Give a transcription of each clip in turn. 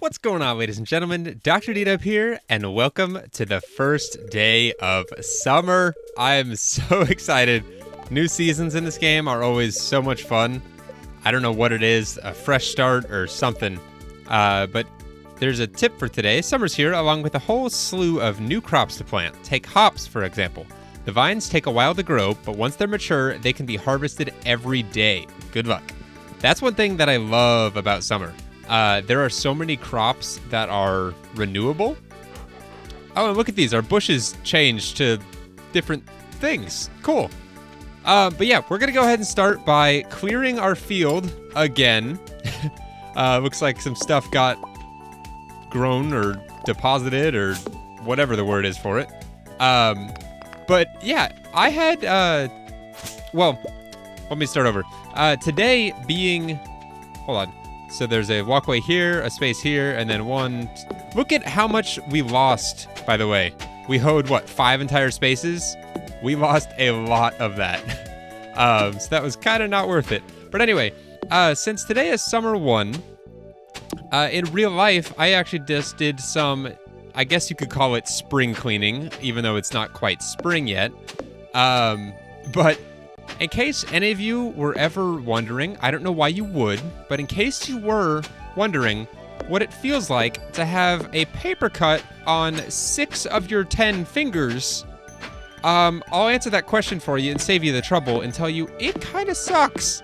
What's going on, ladies and gentlemen? Dr.DDub here, and welcome to the first day of summer. I am so excited. New seasons in this game are always so much fun. I don't know what it is, a fresh start or something. But there's a tip for today. Summer's here, along with a whole slew of new crops to plant. Take hops, for example. The vines take a while to grow, but once they're mature, they can be harvested every day. Good luck. That's one thing that I love about summer. There are so many crops that are renewable. Oh, and look at these. Our bushes changed to different things. Cool. But yeah, we're going to go ahead and start by clearing our field again. Looks like some stuff got grown or deposited or whatever the word is for it. But yeah, I had, well, let me start over. Today being, hold on. So there's a walkway here, a space here, and then one. Look at how much we lost, by the way. We hoed, what, 5 entire spaces? We lost a lot of that. So that was kind of not worth it. But anyway, since today is summer 1, in real life, I actually just did some, I guess you could call it spring cleaning, even though it's not quite spring yet. But in case any of you were ever wondering, I don't know why you would, but in case you were wondering what it feels like to have a paper cut on 6 of your 10 fingers, I'll answer that question for you and save you the trouble and tell you it kind of sucks.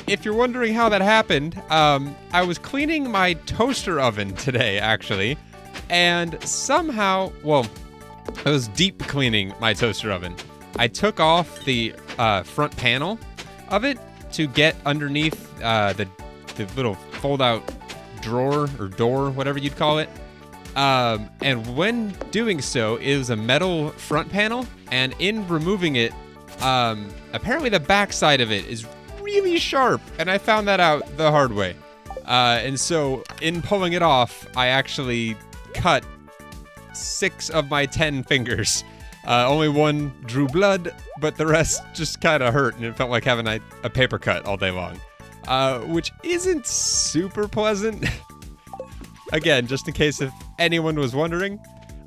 If you're wondering how that happened, I was cleaning my toaster oven today, actually, and somehow, well, I was deep cleaning my toaster oven. I took off the front panel of it to get underneath the little fold-out drawer or door, whatever you'd call it. And when doing so, it was a metal front panel, and in removing it, apparently the back side of it is really sharp, and I found that out the hard way. And so in pulling it off, I actually cut 6 of my 10 fingers. Only one drew blood, but the rest just kind of hurt, and it felt like having a paper cut all day long, which isn't super pleasant. Again, just in case if anyone was wondering.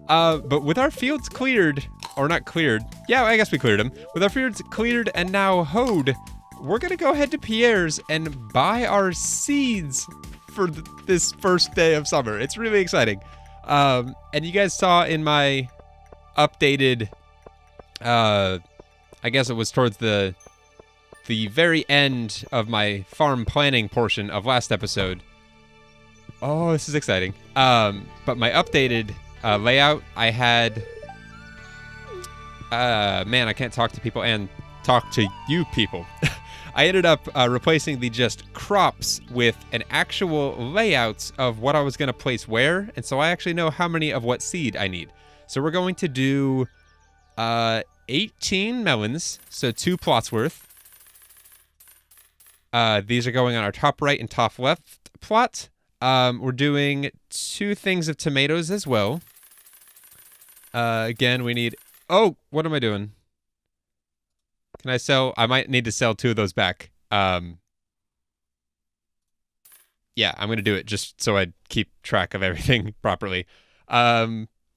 But with our fields cleared, or not cleared, yeah, I guess we cleared them. With our fields cleared and now hoed, we're going to go ahead to Pierre's and buy our seeds for this first day of summer. It's really exciting. And you guys saw in my updated, I guess it was towards the very end of my farm planning portion of last episode. Oh, this is exciting. But my updated layout, I had, man, I can't talk to people and talk to you people. I ended up replacing the just crops with an actual layout of what I was going to place where, and so I actually know how many of what seed I need. So we're going to do 18 melons, so 2 plots worth. These are going on our top right and top left plot. We're doing 2 things of tomatoes as well. Again, we need... Oh, what am I doing? Can I sell? I might need to sell 2 of those back. Yeah, I'm going to do it just so I keep track of everything properly.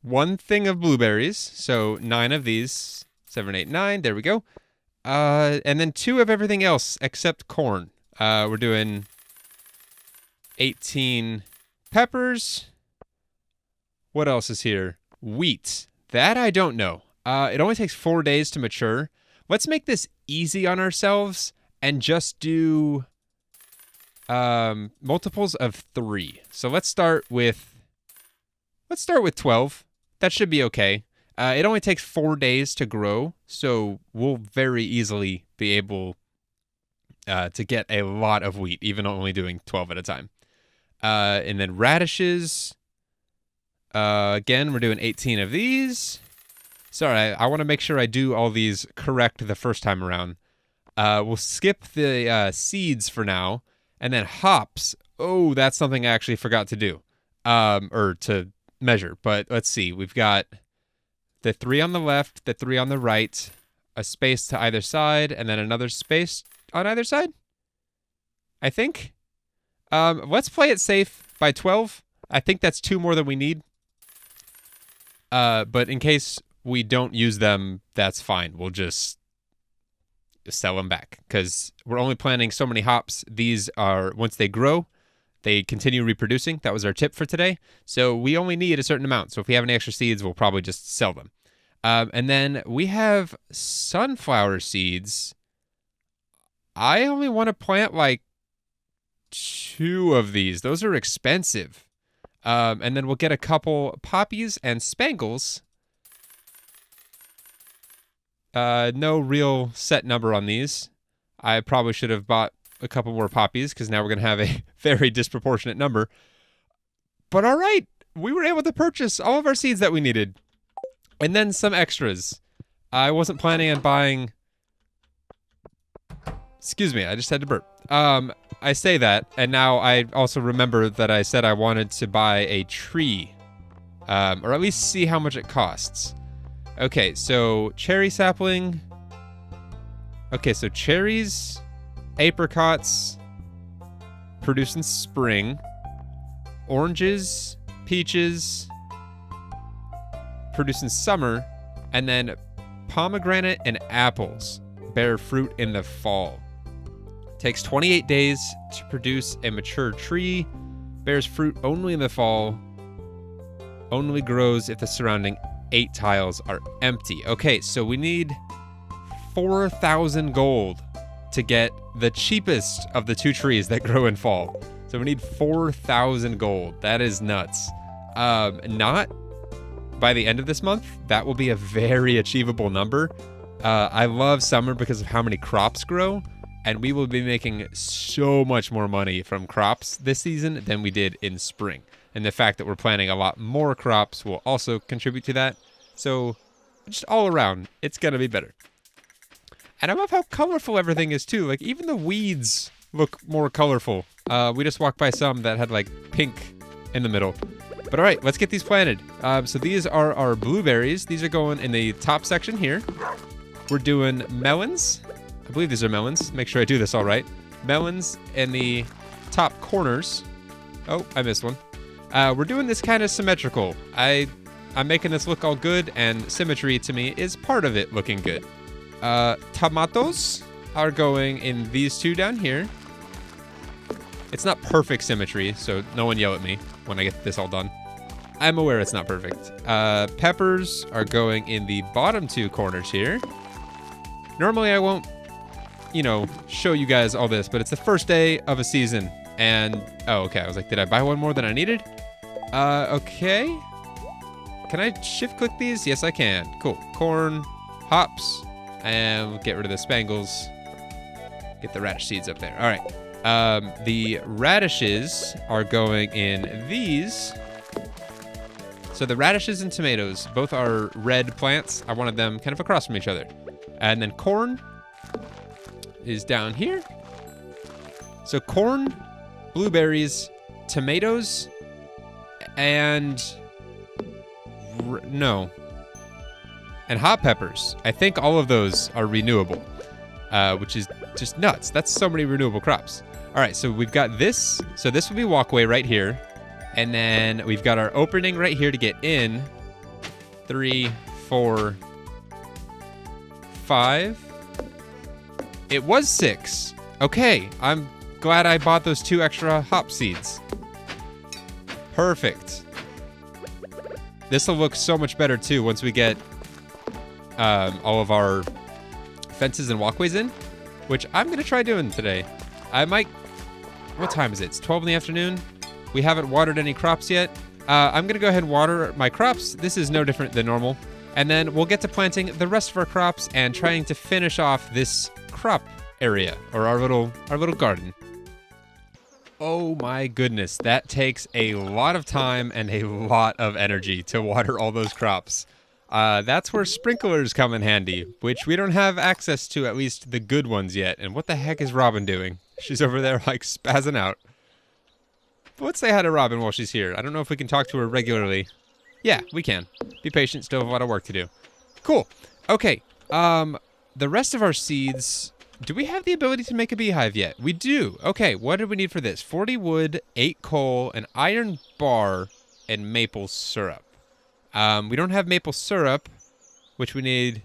1 thing of blueberries, so 9 of these, 7, 8, 9, there we go. And then 2 of everything else except corn. We're doing 18 peppers. What else is here? Wheat. That I don't know. It only takes 4 days to mature. Let's make this easy on ourselves and just do multiples of 3. So let's start with 12. That should be okay. It only takes 4 days to grow, so we'll very easily be able to get a lot of wheat, even only doing 12 at a time. And then radishes. Again, we're doing 18 of these. Sorry, I want to make sure I do all these correct the first time around. We'll skip the seeds for now. And then hops. Oh, that's something I actually forgot to do. Or to measure. But let's see. We've got the 3 on the left, the 3 on the right, a space to either side, and then another space on either side, I think. Let's play it safe by 12. I think that's 2 more than we need. But in case we don't use them, that's fine. We'll just sell them back because we're only planting so many hops. These are, once they grow, they continue reproducing. That was our tip for today. So we only need a certain amount. So if we have any extra seeds, we'll probably just sell them. And then we have sunflower seeds. I only want to plant like 2 of these. Those are expensive. And then we'll get a couple poppies and spangles. No real set number on these. I probably should have bought a couple more poppies because now we're going to have a very disproportionate number. But all right, we were able to purchase all of our seeds that we needed. And then some extras. I wasn't planning on buying... Excuse me, I just had to burp. I say that, and now I also remember that I said I wanted to buy a tree. Or at least see how much it costs. Okay, so cherry sapling. Okay, so cherries, apricots, produce in spring. Oranges, peaches, produce in summer. And then pomegranate and apples bear fruit in the fall. Takes 28 days to produce a mature tree. Bears fruit only in the fall. Only grows if the surrounding 8 tiles are empty. Okay, so we need 4,000 gold to get the cheapest of the 2 trees that grow in fall. So we need 4,000 gold. That is nuts. Not by the end of this month. That will be a very achievable number. I love summer because of how many crops grow. And we will be making so much more money from crops this season than we did in spring. And the fact that we're planting a lot more crops will also contribute to that. So just all around, it's going to be better. And I love how colorful everything is too. Like even the weeds look more colorful. We just walked by some that had like pink in the middle. But all right, let's get these planted. So these are our blueberries. These are going in the top section here. We're doing melons. I believe these are melons. Make sure I do this all right. Melons in the top corners. Oh, I missed one. We're doing this kind of symmetrical. I'm making this look all good, and symmetry to me is part of it looking good. Tomatoes are going in these 2 down here. It's not perfect symmetry, so no one yell at me when I get this all done. I'm aware it's not perfect. Peppers are going in the bottom 2 corners here. Normally I won't, show you guys all this, but it's the first day of a season. And, oh, okay. I was like, did I buy one more than I needed? Okay. Can I shift click these? Yes, I can. Cool. Corn, hops, and we'll get rid of the spangles. Get the radish seeds up there. All right. The radishes are going in these. So the radishes and tomatoes, both are red plants. I wanted them kind of across from each other. And then corn is down here. So corn, blueberries, tomatoes, and and hot peppers. I think all of those are renewable, which is just nuts. That's so many renewable crops. All right, so we've got this. So this will be walkway right here. And then we've got our opening right here to get in. 3, 4, 5. It was 6. Okay, I'm glad I bought those 2 extra hop seeds. Perfect. This will look so much better too once we get all of our fences and walkways in, which I'm going to try doing today. I might... What time is it? It's 12 in the afternoon. We haven't watered any crops yet. I'm going to go ahead and water my crops. This is no different than normal. And then we'll get to planting the rest of our crops and trying to finish off this crop area, or our little garden. Oh my goodness, that takes a lot of time and a lot of energy to water all those crops. That's where sprinklers come in handy, which we don't have access to, at least the good ones yet. And what the heck is Robin doing? She's over there like spazzing out. But let's say hi to Robin while she's here. I don't know if we can talk to her regularly. Yeah, we can. Be patient, still have a lot of work to do. Cool. Okay, the rest of our seeds Do we have the ability to make a beehive yet? We do. Okay, what do we need for this? 40 wood, 8 coal, an iron bar, and maple syrup. We don't have maple syrup, which we need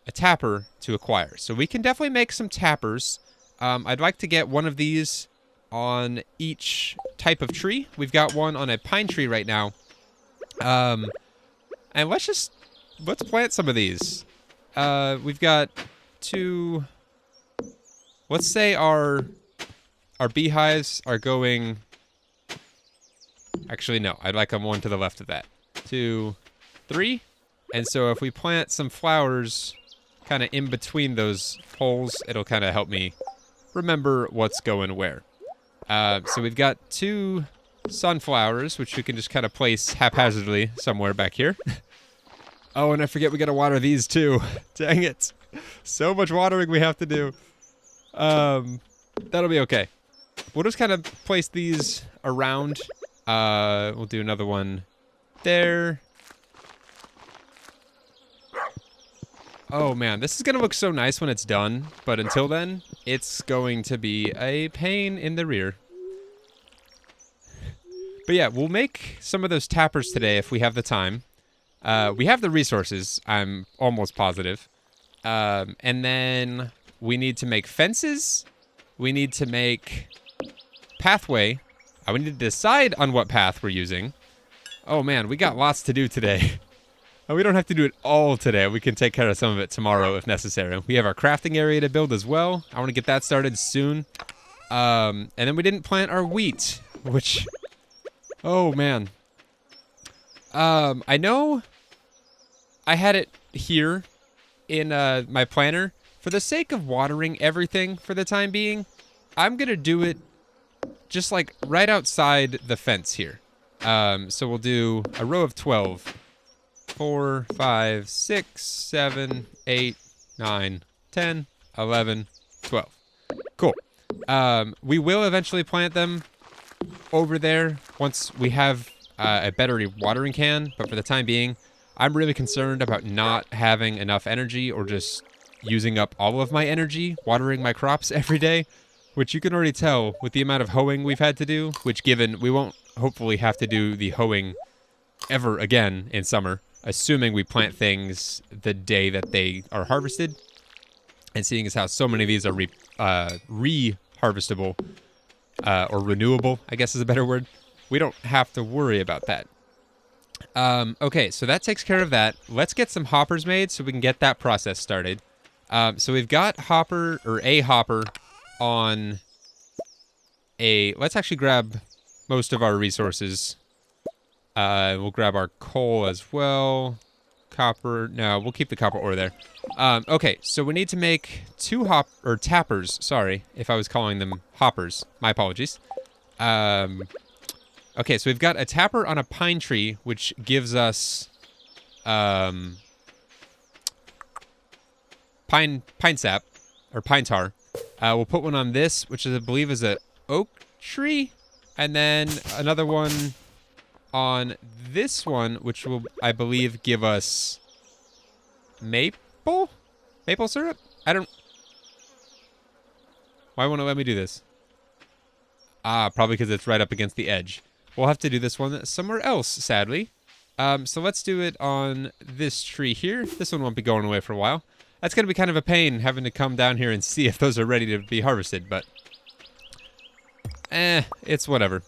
a tapper to acquire. So we can definitely make some tappers. I'd like to get one of these on each type of tree. We've got one on a pine tree right now. And let's plant some of these. We've got 2... Let's say our beehives are going... Actually, no. I'd like them one to the left of that. 2, 3. And so if we plant some flowers kind of in between those holes, it'll kind of help me remember what's going where. So we've got 2 sunflowers, which we can just kind of place haphazardly somewhere back here. Oh, and I forget we got to water these too. Dang it. So much watering we have to do. That'll be okay. We'll just kind of place these around. We'll do another one there. Oh man, this is gonna look so nice when it's done, but until then, it's going to be a pain in the rear. But yeah, we'll make some of those tappers today if we have the time. We have the resources, I'm almost positive. And then we need to make fences. We need to make pathway. We need to decide on what path we're using. Oh man, we got lots to do today. We don't have to do it all today. We can take care of some of it tomorrow if necessary. We have our crafting area to build as well. I want to get that started soon. And then we didn't plant our wheat, which... Oh, man. I know I had it here in my planner. For the sake of watering everything for the time being, I'm going to do it just like right outside the fence here. So we'll do a row of 12. 4, 5, 6, 7, 8, 9, 10, 11, 12. Cool. We will eventually plant them over there once we have a better watering can, but for the time being, I'm really concerned about not having enough energy or just using up all of my energy watering my crops every day, which you can already tell with the amount of hoeing we've had to do, which given we won't hopefully have to do the hoeing ever again in summer, assuming we plant things the day that they are harvested, and seeing as how so many of these are re-harvestable, or renewable, I guess is a better word, we don't have to worry about that. Okay, so that takes care of that. Let's get some hoppers made so we can get that process started. So we've got a hopper on a... Let's actually grab most of our resources. We'll grab our coal as well. Copper. No, we'll keep the copper ore there. Okay, so we need to make 2 tappers. Sorry, if I was calling them hoppers. My apologies. Okay, so we've got a tapper on a pine tree, which gives us pine sap or pine tar. We'll put one on this, which I believe is a oak tree, and then another one on this one, which will, I believe, give us maple syrup? Why won't it let me do this? Probably because it's right up against the edge. We'll have to do this one somewhere else, sadly. So let's do it on this tree here. This one won't be going away for a while. That's going to be kind of a pain, having to come down here and see if those are ready to be harvested, but... it's whatever.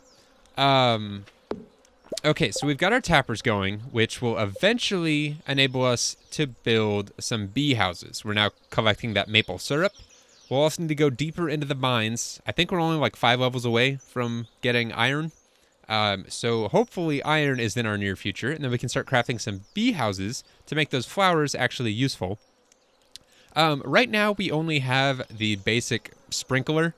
Okay, so we've got our tappers going, which will eventually enable us to build some bee houses. We're now collecting that maple syrup. We'll also need to go deeper into the mines. I think we're only like 5 levels away from getting iron. So hopefully iron is in our near future, and then we can start crafting some bee houses to make those flowers actually useful. Right now, we only have the basic sprinkler,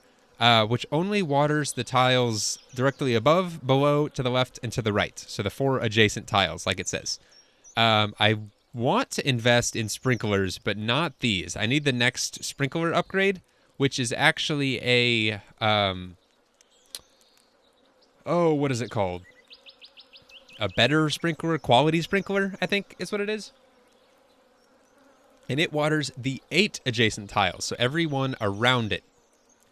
which only waters the tiles directly above, below, to the left, and to the right. So the 4 adjacent tiles, like it says. I want to invest in sprinklers, but not these. I need the next sprinkler upgrade, which is actually a... what is it called? A better sprinkler, quality sprinkler, I think is what it is. and it waters the 8 adjacent tiles, so every one around it.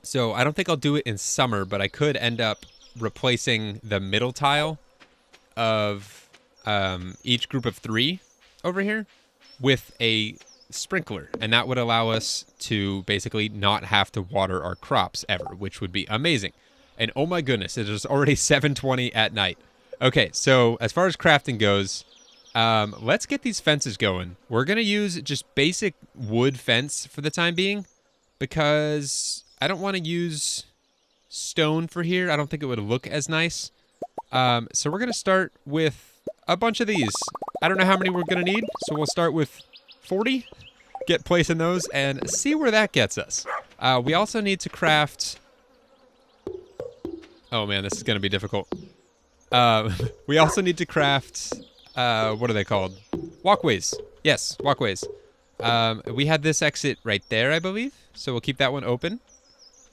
So I don't think I'll do it in summer, but I could end up replacing the middle tile of each group of 3 over here with a sprinkler, and that would allow us to basically not have to water our crops ever, which would be amazing. And oh my goodness, it is already 7:20 at night. Okay, so as far as crafting goes, let's get these fences going. We're gonna use just basic wood fence for the time being, because I don't want to use stone for here. I don't think it would look as nice. So we're gonna start with a bunch of these. I don't know how many we're gonna need, so we'll start with 40, get placing those, and see where that gets us. We also need to craft... Oh man, this is gonna be difficult. We also need to craft, what are they called? Walkways. Yes, walkways. We had this exit right there, I believe, so we'll keep that one open.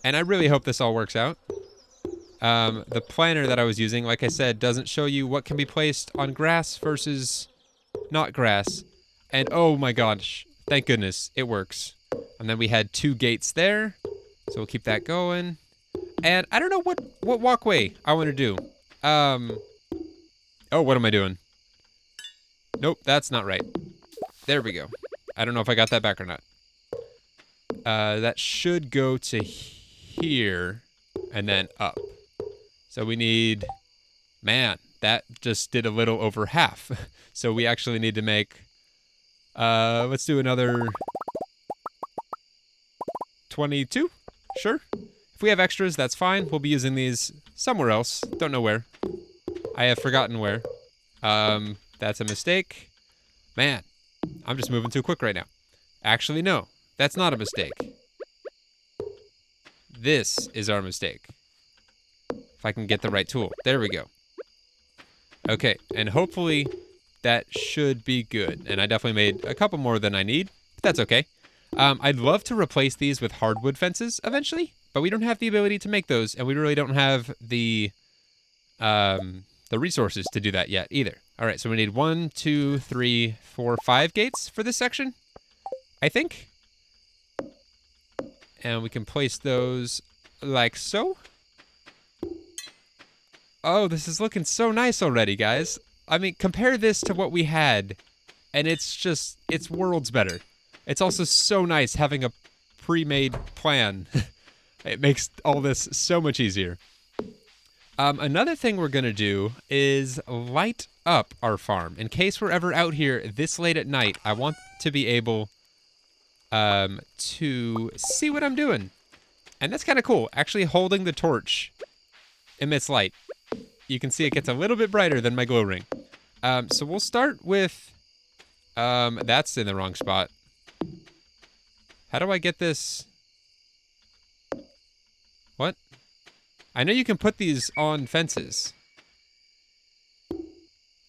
And I really hope this all works out. The planner that I was using, like I said, doesn't show you what can be placed on grass versus not grass. And oh my gosh, thank goodness, it works. And then we had 2 gates there, so we'll keep that going. And I don't know what walkway I want to do. Oh, what am I doing? Nope, that's not right. There we go. I don't know if I got that back or not. That should go to here and then up. So we need... Man, that just did a little over half. So we actually need to make... let's do another... 22? Sure. If we have extras, that's fine. We'll be using these somewhere else. Don't know where. I have forgotten where. That's a mistake. Man, I'm just moving too quick right now. Actually, no. That's not a mistake. This is our mistake. If I can get the right tool. There we go. Okay, and hopefully that should be good. And I definitely made a couple more than I need. But that's okay. I'd love to replace these with hardwood fences eventually, but we don't have the ability to make those, and we really don't have the resources to do that yet either. All right, so we need 1, 2, 3, 4, 5 gates for this section, I think. And we can place those like so. Oh, this is looking so nice already, guys. I mean, compare this to what we had, and it's worlds better. It's also so nice having a pre-made plan. It makes all this so much easier. Another thing we're going to do is light up our farm. In case we're ever out here this late at night, I want to be able to see what I'm doing. And that's kind of cool. Actually holding the torch emits light. You can see it gets a little bit brighter than my glow ring. So we'll start with... that's in the wrong spot. How do I get this? What? I know you can put these on fences.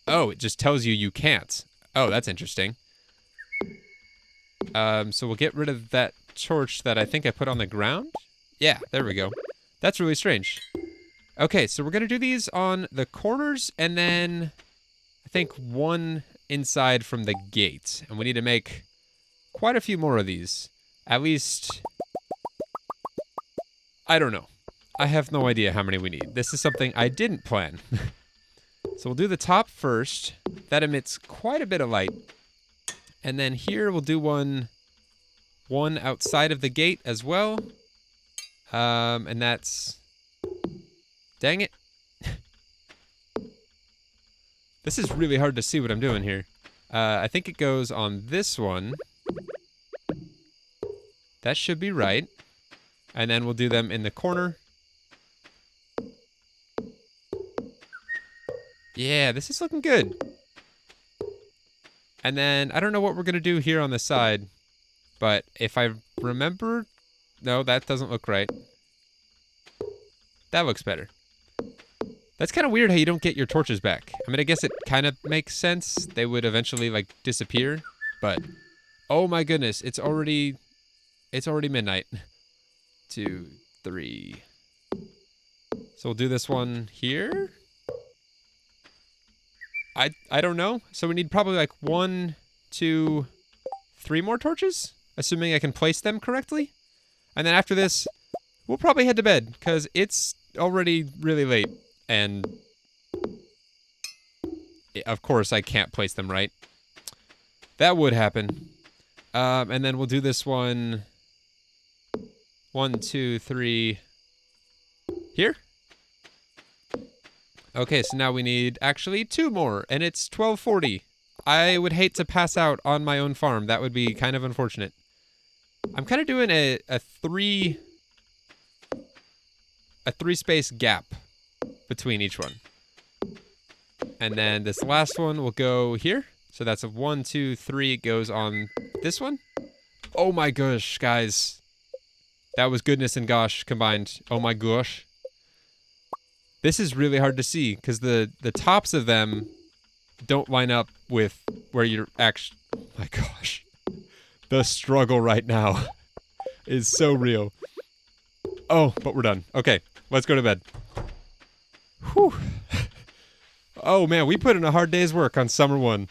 Oh, it just tells you you can't. Oh, that's interesting. So we'll get rid of that torch that I think I put on the ground. Yeah, there we go. That's really strange. Okay, so we're going to do these on the corners and then I think 1 inside from the gate. And we need to make quite a few more of these. At least, I don't know. I have no idea how many we need. This is something I didn't plan. So we'll do the top first. That emits quite a bit of light. And then here we'll do one outside of the gate as well. And that's... Dang it. This is really hard to see what I'm doing here. I think it goes on this one. That should be right. And then we'll do them in the corner. Yeah, this is looking good. And then, I don't know what we're going to do here on the side. But if I remember... No, that doesn't look right. That looks better. That's kind of weird how you don't get your torches back. I mean, I guess it kind of makes sense. They would eventually, like, disappear. But, oh my goodness, it's already midnight. 2, 3. So we'll do this one here. I don't know. So we need probably like 1, 2, 3 more torches, assuming I can place them correctly. And then after this, we'll probably head to bed, because it's already really late. And of course, I can't place them right. That would happen. And then we'll do this one. 1, 2, 3. Here? Okay, so now we need actually 2 more, and it's 12:40. I would hate to pass out on my own farm. That would be kind of unfortunate. I'm kind of doing a 3 space gap between each one. And then this last one will go here. So that's a 1, 2, 3. It goes on this one. Oh my gosh, guys. That was goodness and gosh combined. Oh my gosh. This is really hard to see because the tops of them don't line up with where you're actually... Oh my gosh. The struggle right now is so real. Oh, but we're done. Okay, let's go to bed. Whew. Oh man, we put in a hard day's work on Summer 1.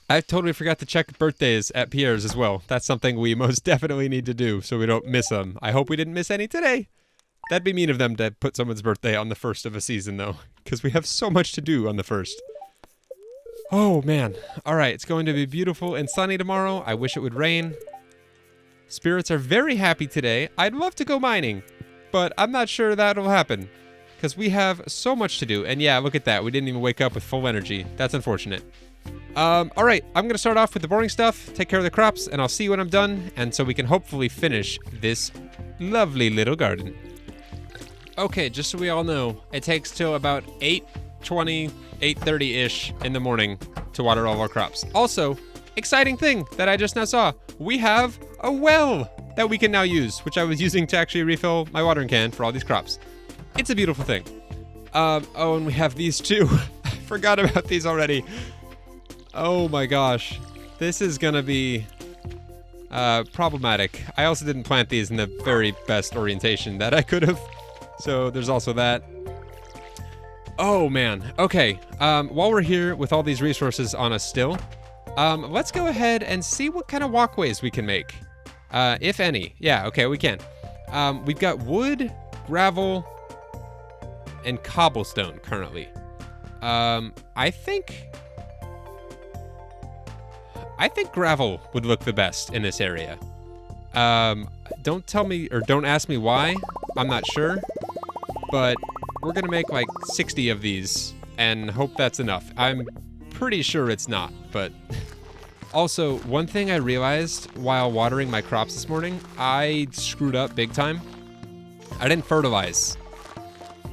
I totally forgot to check birthdays at Pierre's as well. That's something we most definitely need to do so we don't miss them. I hope we didn't miss any today. That'd be mean of them to put someone's birthday on the first of a season, though, because we have so much to do on the first. Oh, man. All right, it's going to be beautiful and sunny tomorrow. I wish it would rain. Spirits are very happy today. I'd love to go mining, but I'm not sure that'll happen, because we have so much to do. And yeah, look at that. We didn't even wake up with full energy. That's unfortunate. All right, I'm going to start off with the boring stuff, take care of the crops, and I'll see you when I'm done, and so we can hopefully finish this lovely little garden. Okay, just so we all know, it takes till about 8:20, 8:30-ish in the morning to water all of our crops. Also, exciting thing that I just now saw, we have a well that we can now use, which I was using to actually refill my watering can for all these crops. It's a beautiful thing. Oh, and we have these too. I forgot about these already. Oh my gosh. This is gonna be problematic. I also didn't plant these in the very best orientation that I could have. So there's also that. Oh man. Okay. While we're here with all these resources on us still, let's go ahead and see what kind of walkways we can make. If any. Yeah, okay, we can. We've got wood, gravel, and cobblestone currently. I think gravel would look the best in this area. Don't tell me, or don't ask me why. I'm not sure. But we're gonna make like 60 of these and hope that's enough. I'm pretty sure it's not, but... Also, one thing I realized while watering my crops this morning, I screwed up big time. I didn't fertilize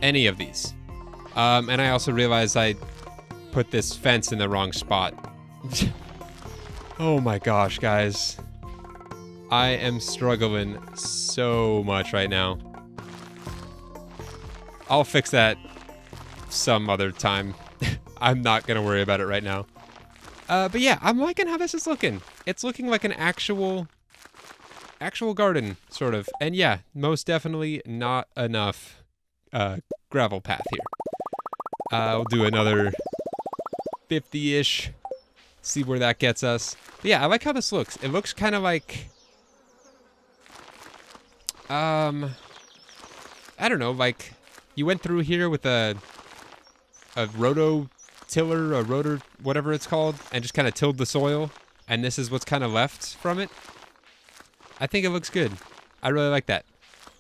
any of these. And I also realized I put this fence in the wrong spot. Oh my gosh, guys. I am struggling so much right now. I'll fix that some other time. I'm not gonna worry about it right now. But yeah, I'm liking how this is looking. It's looking like an actual garden, sort of. And yeah, most definitely not enough gravel path here. I'll do another 50-ish. See where that gets us. But yeah, I like how this looks. It looks kind of like... I don't know, like... You went through here with a rototiller, a rotor, whatever it's called, and just kind of tilled the soil, and this is what's kind of left from it. I think it looks good. I really like that.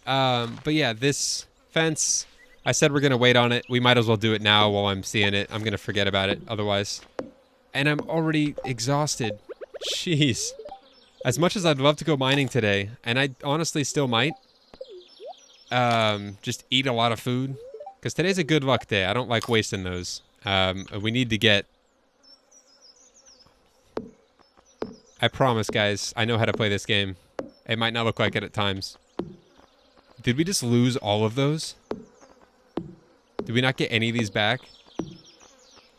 But yeah, this fence, I said we're going to wait on it. We might as well do it now while I'm seeing it. I'm going to forget about it otherwise. And I'm already exhausted. Jeez. As much as I'd love to go mining today, and I honestly still might, just eat a lot of food, because today's a good luck day. I don't like wasting those. We need to get... I promise, guys, I know how to play this game. It might not look like it at times. Did we just lose all of those? Did we not get any of these back?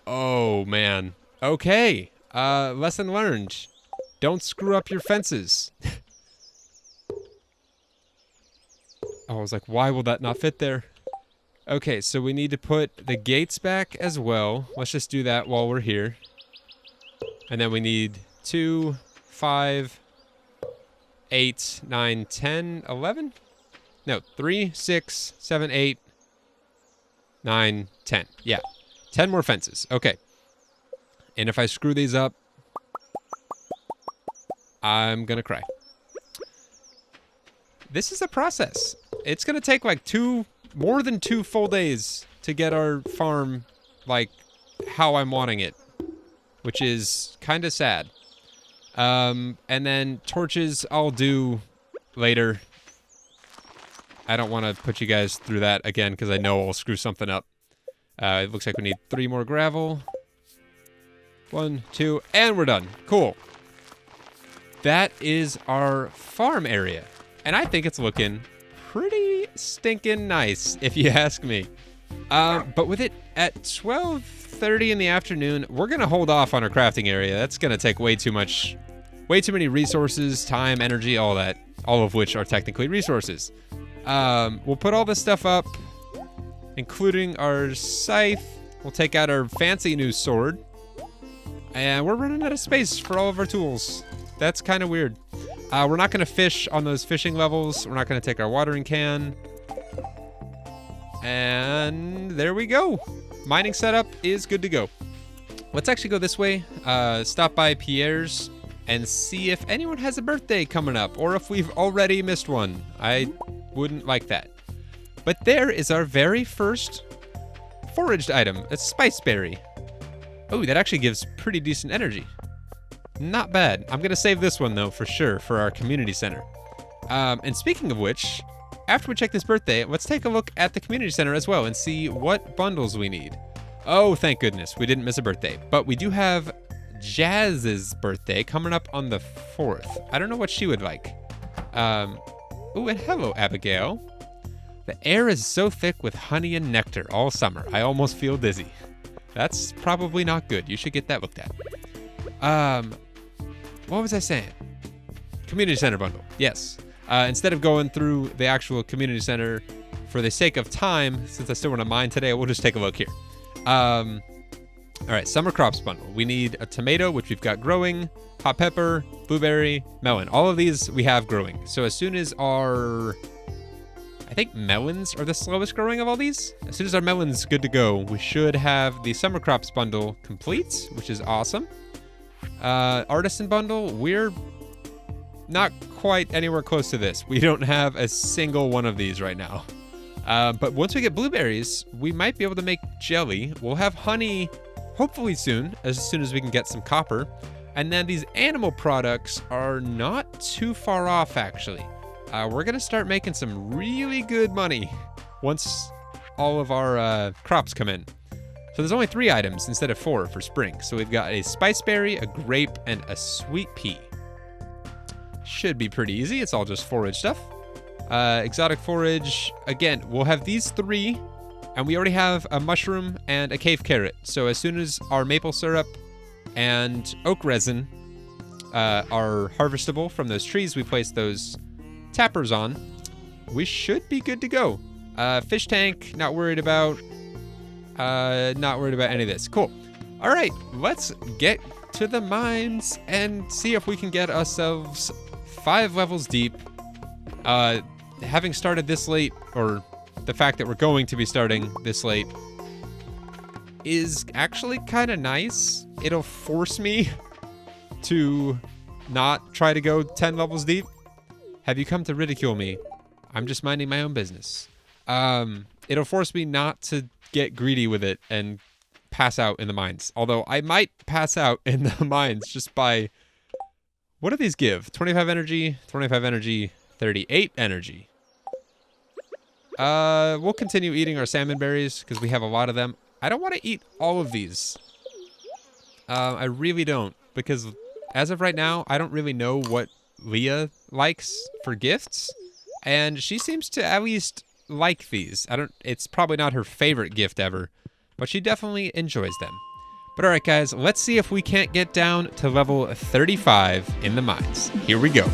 Oh, man. Okay. Lesson learned. Don't screw up your fences. Oh, I was like, why will that not fit there? Okay, so we need to put the gates back as well. Let's just do that while we're here. And then we need 2, 5, 8, 9, 10, 11? No, 3, 6, 7, 8, 9, 10. Yeah, 10 more fences. Okay. And if I screw these up, I'm gonna cry. This is a process. It's gonna take like more than 2 full days to get our farm like how I'm wanting it, which is kind of sad. And then torches I'll do later. I don't want to put you guys through that again because I know I'll screw something up. It looks like we need 3 more gravel. 1, 2, and we're done. Cool. That is our farm area. And I think it's looking pretty stinking nice, if you ask me. But with it at 12:30 in the afternoon, we're going to hold off on our crafting area. That's going to take way too many resources, time, energy, all that. All of which are technically resources. We'll put all this stuff up, including our scythe. We'll take out our fancy new sword. And we're running out of space for all of our tools. That's kind of weird. We're not going to fish on those fishing levels. We're not going to take our watering can. And there we go. Mining setup is good to go. Let's actually go this way. Stop by Pierre's and see if anyone has a birthday coming up or if we've already missed one. I wouldn't like that. But there is our very first foraged item. A spice berry. Oh, that actually gives pretty decent energy. Not bad. I'm going to save this one, though, for sure, for our community center. And speaking of which, after we check this birthday, let's take a look at the community center as well and see what bundles we need. Oh, thank goodness. We didn't miss a birthday. But we do have Jazz's birthday coming up on the 4th. I don't know what she would like. Oh, and hello, Abigail. The air is so thick with honey and nectar all summer. I almost feel dizzy. That's probably not good. You should get that looked at. What was I saying? Community center bundle. Yes. Instead of going through the actual community center for the sake of time, since I still want to mine today, we'll just take a look here. All right, summer crops bundle. We need a tomato, which we've got growing, hot pepper, blueberry, melon. All of these we have growing. So as soon as I think melons are the slowest growing of all these. As soon as our melon's good to go, we should have the summer crops bundle complete, which is awesome. Artisan bundle, we're not quite anywhere close to this. We don't have a single one of these right now. But once we get blueberries, we might be able to make jelly. We'll have honey hopefully soon as we can get some copper. And then these animal products are not too far off, actually. We're going to start making some really good money once all of our crops come in. So there's only 3 items instead of 4 for spring. So we've got a spiceberry, a grape, and a sweet pea. Should be pretty easy. It's all just forage stuff. Exotic forage. Again, we'll have these 3, and we already have a mushroom and a cave carrot. So as soon as our maple syrup and oak resin are harvestable from those trees we place those tappers on, we should be good to go. Fish tank, not worried about any of this. Cool. All right, let's get to the mines and see if we can get ourselves 5 levels deep. Having started this late, or the fact that we're going to be starting this late, is actually kind of nice. It'll force me to not try to go 10 levels deep. Have you come to ridicule me? I'm just minding my own business. It'll force me not to get greedy with it and pass out in the mines. Although I might pass out in the mines just by... What do these give? 25 energy, 25 energy, 38 energy. We'll continue eating our salmon berries because we have a lot of them. I don't want to eat all of these. I really don't, because as of right now, I don't really know what Leah likes for gifts, and she seems to at least like these. It's probably not her favorite gift ever, but she definitely enjoys them. But all right, guys, let's see if we can't get down to level 35 in the mines. Here we go.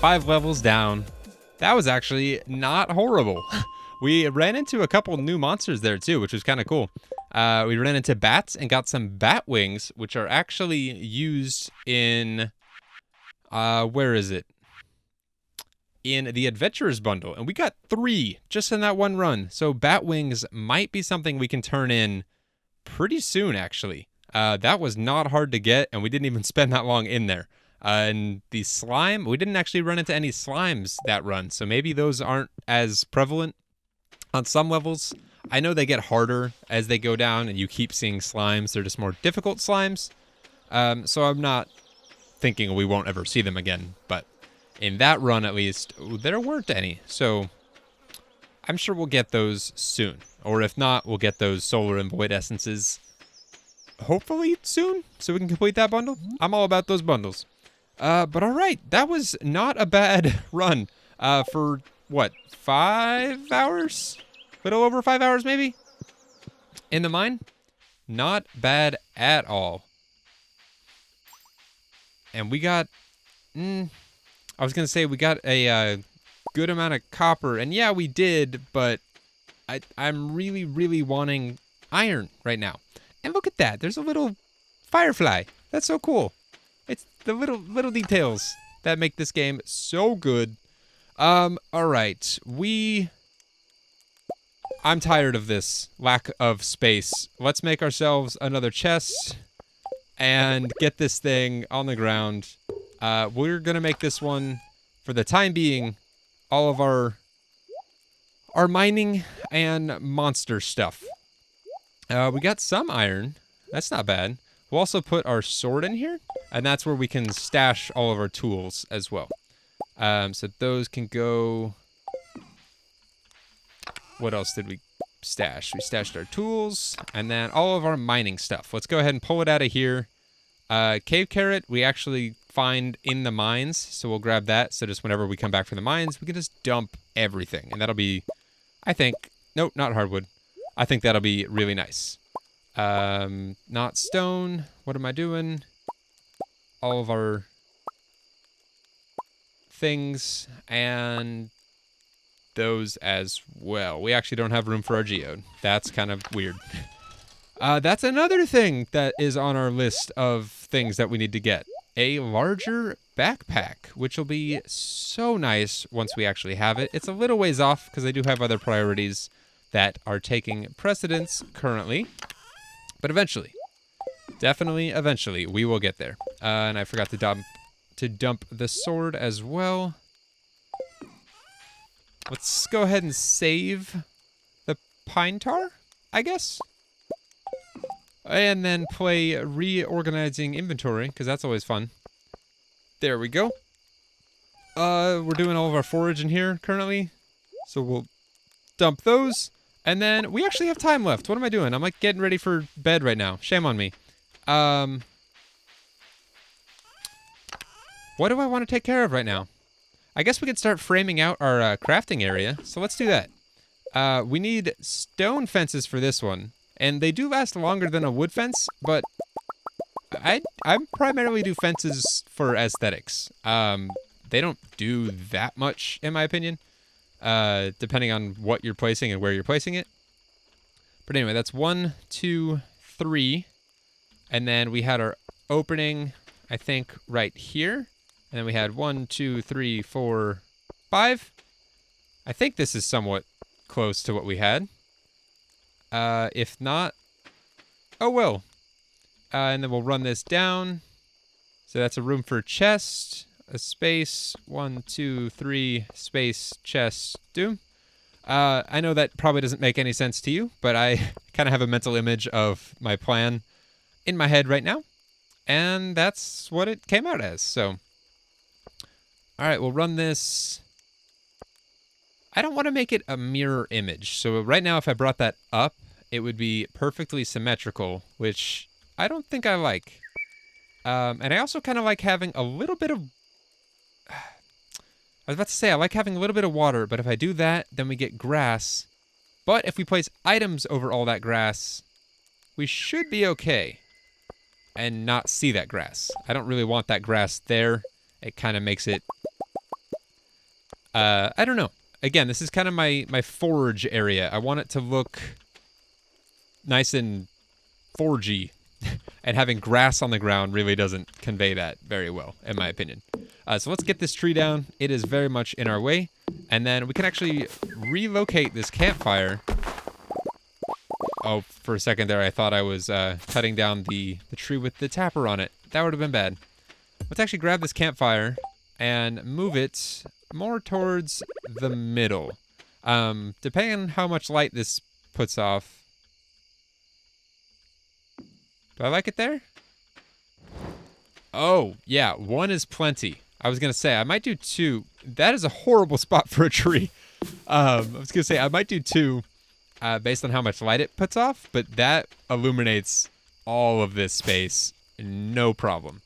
5 levels down. That was actually not horrible. We ran into a couple new monsters there too, which was kind of cool. We ran into bats and got some bat wings, which are actually used in, where is it? In the Adventurers bundle. And we got 3 just in that one run. So bat wings might be something we can turn in pretty soon, actually. That was not hard to get, and we didn't even spend that long in there. And the slime, we didn't actually run into any slimes that run, so maybe those aren't as prevalent on some levels. I know they get harder as they go down, and you keep seeing slimes. They're just more difficult slimes. So I'm not thinking we won't ever see them again, but in that run at least, there weren't any. So I'm sure we'll get those soon. Or if not, we'll get those solar and void essences hopefully soon, so we can complete that bundle. I'm all about those bundles. But all right, that was not a bad run for, what, 5 hours? A little over 5 hours, maybe? In the mine? Not bad at all. And we got, I was going to say we got a good amount of copper. And yeah, we did, but I'm really, really wanting iron right now. And look at that, there's a little firefly. That's so cool. It's the little details that make this game so good. All right, I'm tired of this lack of space. Let's make ourselves another chest and get this thing on the ground. We're gonna make this one, for the time being, all of our mining and monster stuff. We got some iron. That's not bad. We'll also put our sword in here, and that's where we can stash all of our tools as well. So those can go... What else did we stash? We stashed our tools, and then all of our mining stuff. Let's go ahead and pull it out of here. Cave carrot, we actually find in the mines, so we'll grab that. So just whenever we come back from the mines, we can just dump everything. And that'll be, I think... Nope, not hardwood. I think that'll be really nice. Not stone. What am I doing? All of our things and those as well. We actually don't have room for our geode. That's kind of weird. That's another thing that is on our list of things that we need to get. A larger backpack, which will be so nice once we actually have it. It's a little ways off because I do have other priorities that are taking precedence currently. But eventually, definitely eventually, we will get there. And I forgot to dump the sword as well. Let's go ahead and save the pine tar, I guess. And then play reorganizing inventory, because that's always fun. There we go. We're doing all of our forage in here currently. So we'll dump those. And then we actually have time left. What am I doing? I'm like getting ready for bed right now. Shame on me. What do I want to take care of right now? I guess we could start framing out our crafting area. So let's do that. We need stone fences for this one. And they do last longer than a wood fence, but I primarily do fences for aesthetics. They don't do that much, in my opinion. Depending on what you're placing and where you're placing it. But anyway, that's 1, 2, 3. And then we had our opening, I think, right here. And then we had 1, 2, 3, 4, 5. I think this is somewhat close to what we had. If not, oh well. And then we'll run this down. So that's a room for a chest. A space, 1, 2, 3, space, chest, do. I know that probably doesn't make any sense to you, but I kind of have a mental image of my plan in my head right now. And that's what it came out as, so. Alright, we'll run this. I don't want to make it a mirror image. So right now, if I brought that up, it would be perfectly symmetrical, which I don't think I like. And I also kind of like having a little bit of... I was about to say, I like having a little bit of water, but if I do that, then we get grass. But if we place items over all that grass, we should be okay. And not see that grass. I don't really want that grass there. It kind of makes it I don't know. Again, this is kind of my forge area. I want it to look nice and forgy. And having grass on the ground really doesn't convey that very well, in my opinion. So let's get this tree down. It is very much in our way. And then we can actually relocate this campfire. Oh, for a second there, I thought I was cutting down the tree with the tapper on it. That would have been bad. Let's actually grab this campfire and move it more towards the middle. Depending on how much light this puts off. Do I like it there? Oh, yeah, 1 is plenty. I was going to say, I might do 2. That is a horrible spot for a tree. I was going to say, I might do 2 based on how much light it puts off, but that illuminates all of this space. No problem.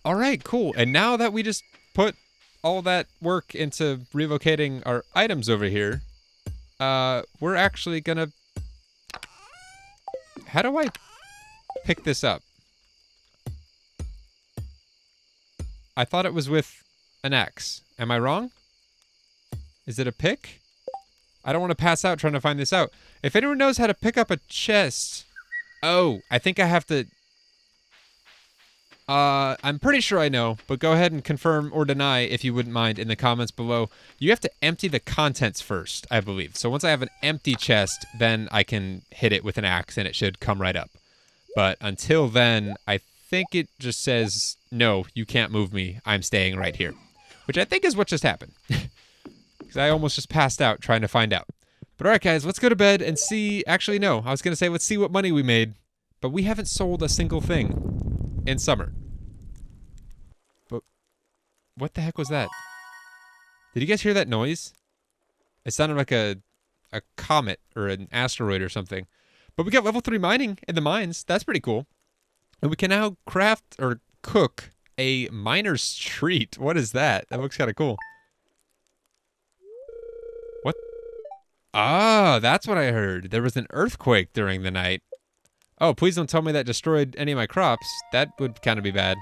All right, cool. And now that we just put all that work into relocating our items over here, we're actually going to... How do I pick this up? I thought it was with an X. Am I wrong? Is it a pick? I don't want to pass out trying to find this out. If anyone knows how to pick up a chest... Oh, I think I have to... I'm pretty sure I know, but go ahead and confirm or deny if you wouldn't mind in the comments below. You have to empty the contents first, I believe. So once I have an empty chest, then I can hit it with an axe and it should come right up. But until then, I think it just says, no, you can't move me. I'm staying right here. Which I think is what just happened. Because I almost just passed out trying to find out. But all right, guys, let's go to bed and see... Actually, no. I was going to say, let's see what money we made. But we haven't sold a single thing in summer. But what the heck was that? Did you guys hear that noise? It sounded like a comet or an asteroid or something. But we got level 3 mining in the mines. That's pretty cool. And we can now craft or cook a miner's treat. What is that? That looks kind of cool. What? Ah, that's what I heard. There was an earthquake during the night. Oh, please don't tell me that destroyed any of my crops. That would kind of be bad.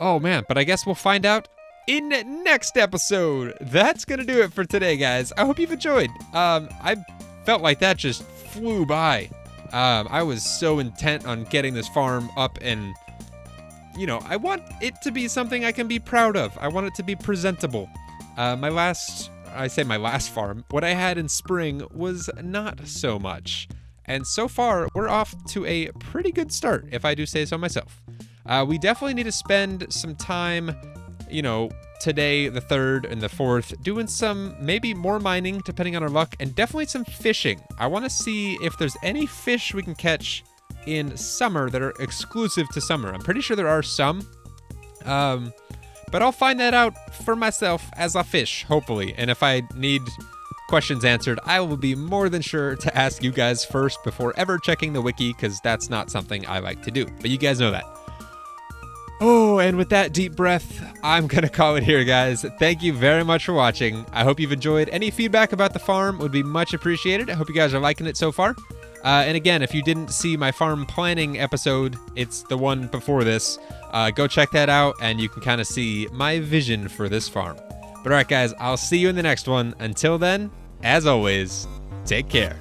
Oh, man. But I guess we'll find out in next episode. That's going to do it for today, guys. I hope you've enjoyed. I felt like that just flew by. I was so intent on getting this farm up and, you know, I want it to be something I can be proud of. I want it to be presentable. My last farm, what I had in spring was not so much. And so far, we're off to a pretty good start, if I do say so myself. We definitely need to spend some time, you know, today, the 3rd and the 4th, doing some, maybe more mining, depending on our luck, and definitely some fishing. I want to see if there's any fish we can catch in summer that are exclusive to summer. I'm pretty sure there are some, but I'll find that out for myself as I fish, hopefully. And if I need questions answered, I will be more than sure to ask you guys first before ever checking the wiki, because that's not something I like to do. But you guys know that. Oh, and with that deep breath, I'm going to call it here, guys. Thank you very much for watching. I hope you've enjoyed. Any feedback about the farm would be much appreciated. I hope you guys are liking it so far. And again, if you didn't see my farm planning episode, it's the one before this. Go check that out, and you can kind of see my vision for this farm. But all right, guys, I'll see you in the next one. Until then, as always, take care.